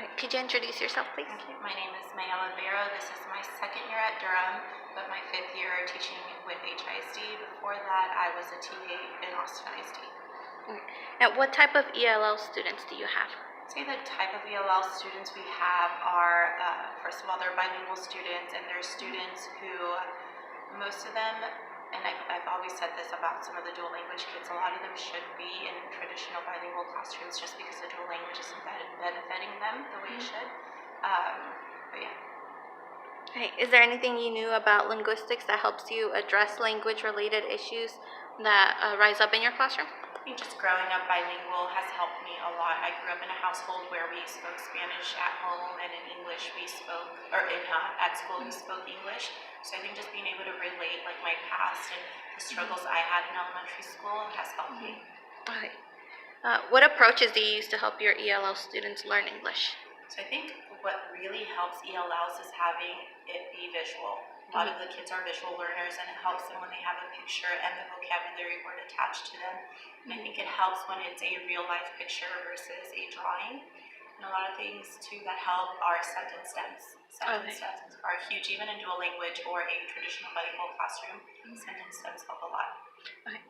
right. Could you introduce yourself, please? Okay, my name is Mayela Barrow. This is my second year at Durham, but my fifth year teaching with HISD. Before that, I was a TA in Austin ISD. Right. Now, what type of ELL students do you have? I'd say the type of ELL students we have are, first of all, they're bilingual students, and they're students who, most of them, and I've always said this about some of the dual language kids, a lot of them should be in traditional bilingual classrooms just because the dual language isn't benefiting them the way it should. But yeah. Right. Is there anything you knew about linguistics that helps you address language-related issues that rise up in your classroom? I think just growing up bilingual has helped me a lot. I grew up in a household where we spoke Spanish at home, and in English we spoke, or at school we spoke English. So I think just being able to relate like my past and the struggles I had in elementary school has helped me. Okay. What approaches do you use to help your ELL students learn English? So I think what really helps ELLs is having it be visual. A lot of the kids are visual learners, and it helps them when they have a picture and the vocabulary word attached to them. And I think it helps when it's a real-life picture versus a drawing. And a lot of things, too, that help are sentence stems. Sentence stems are huge, even in dual language or a traditional bilingual classroom. Sentence stems help a lot. Okay.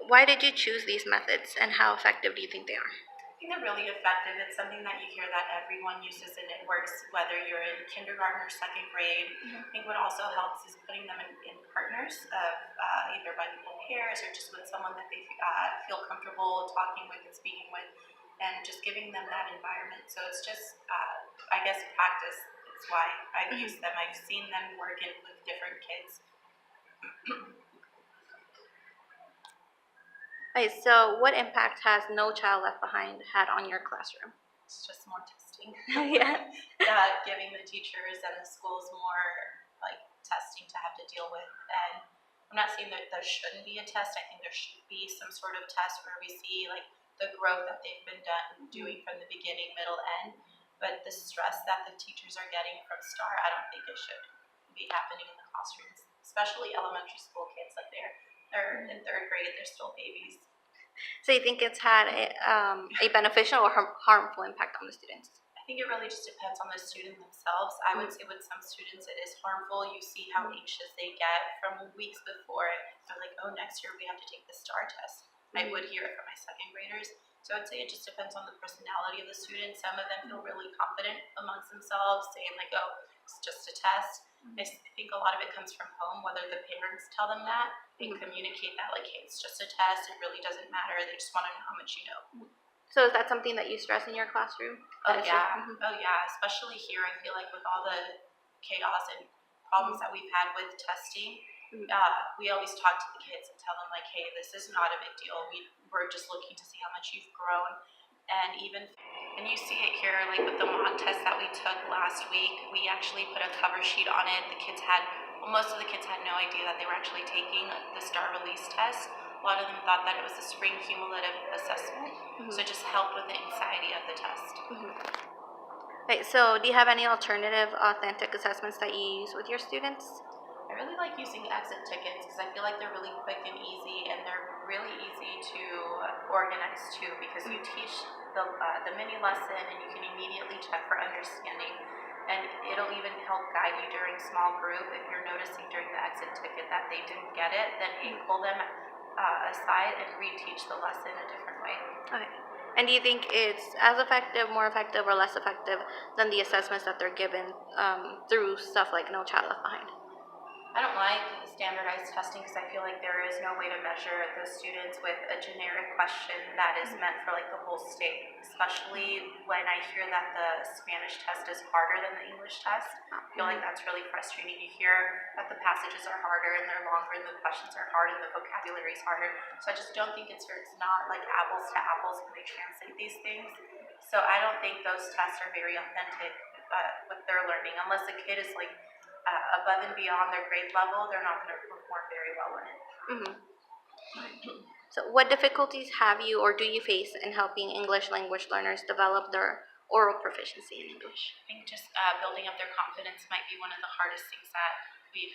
Why did you choose these methods, and how effective do you think they are? I think they're really effective. It's something that you hear that everyone uses, and it works whether you're in kindergarten or second grade. I think what also helps is putting them in partners of either bilingual pairs or just with someone that they feel comfortable talking with and speaking with, and just giving them that environment. So it's just, I guess, practice is why I've used them. I've seen them work with different kids. Okay, so what impact has No Child Left Behind had on your classroom? It's just more testing. Yeah. Giving the teachers and the schools more like testing to have to deal with. And I'm not saying that there shouldn't be a test. I think there should be some sort of test where we see like the growth that they've been doing from the beginning, middle, end. But the stress that the teachers are getting from STAR, I don't think it should be happening in the classrooms, especially elementary school kids. Like they're in third grade, they're still babies. So you think it's had a beneficial or harmful impact on the students? I think it really just depends on the student themselves. I would say with some students it is harmful. You see how anxious they get from weeks before. They're like, oh, next year we have to take the STAR test. I would hear it from my second graders. So I'd say it just depends on the personality of the student. Some of them feel really confident amongst themselves, saying like, oh, it's just a test. I think a lot of it comes from home, whether the parents tell them that, they communicate that like, hey, it's just a test, it really doesn't matter, they just want to know how much you know. So is that something that you stress in your classroom? Oh yeah, especially here, I feel like with all the chaos and problems that we've had with testing, we always talk to the kids and tell them like, hey, this is not a big deal, we're just looking to see how much you've grown. And you see it here, like with the mock test that we took last week, we actually put a cover sheet on it. Most of the kids had no idea that they were actually taking the STAR release test. A lot of them thought that it was a spring cumulative assessment, so it just helped with the anxiety of the test. Okay, so do you have any alternative authentic assessments that you use with your students? I really like using exit tickets because I feel like they're really quick and easy, and they're really easy to organize too, because you teach the mini lesson and you can immediately check for understanding, and it'll even help guide you during small group. If you're noticing during the exit ticket that they didn't get it, then pull them aside and reteach the lesson a different way. Okay. And do you think it's as effective, more effective, or less effective than the assessments that they're given through stuff like No Child Left Behind? I don't like standardized testing because I feel like there is no way to measure the students with a generic question that is meant for like the whole state, especially when I hear that the Spanish test is harder than the English test. I feel like that's really frustrating to hear that the passages are harder and they're longer and the questions are hard and the vocabulary is harder. So I just don't think it's not like apples to apples when they translate these things. So I don't think those tests are very authentic with their learning, unless a kid is like above and beyond their grade level, they're not going to perform very well in it. So what difficulties have you or do you face in helping English language learners develop their oral proficiency in English? I think just building up their confidence might be one of the hardest things that we've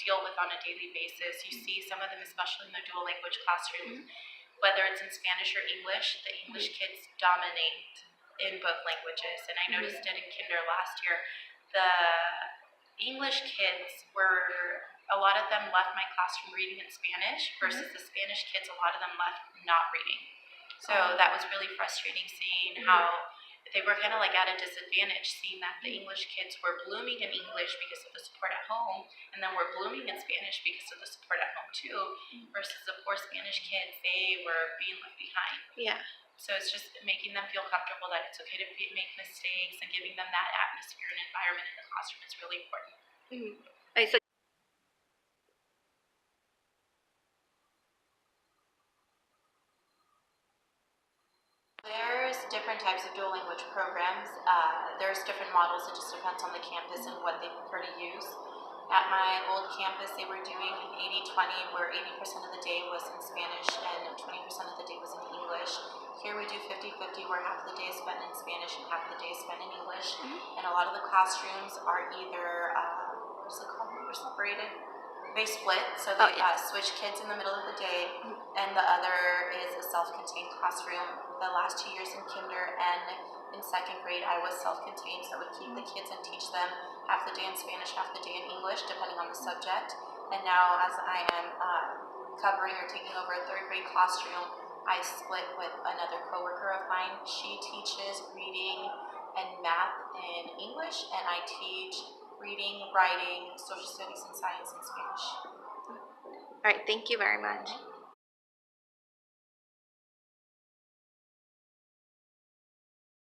deal with on a daily basis. You see some of them, especially in the dual language classrooms, whether it's in Spanish or English, the English kids dominate in both languages. And I noticed it in kinder last year. The English kids were, a lot of them left my classroom reading in Spanish versus the Spanish kids, a lot of them left not reading. So that was really frustrating seeing how they were kind of like at a disadvantage, seeing that the English kids were blooming in English because of the support at home, and then were blooming in Spanish because of the support at home too, versus the poor Spanish kids, they were being left behind. Yeah. So it's just making them feel comfortable that it's okay to make mistakes and giving them that atmosphere and environment in the classroom is really important. Right, so there's different types of dual language programs. There's different models. It just depends on the campus and what they prefer to use. At my old campus, they were doing 80-20, where 80% of the day was in Spanish and 20% of the day was in English. Here we do 50-50, where half of the day is spent in Spanish and half of the day is spent in English. And a lot of the classrooms are either, what's it called? They're separated. They split, so they switch kids in the middle of the day, and the other is a self-contained classroom. The last 2 years in kinder and in second grade, I was self-contained, so I would keep the kids and teach them half the day in Spanish, half the day in English, depending on the subject. And now, as I am covering or taking over a third grade classroom, I split with another coworker of mine. She teaches reading and math in English, and I teach reading, writing, social studies, and science in Spanish. all right, thank you very much.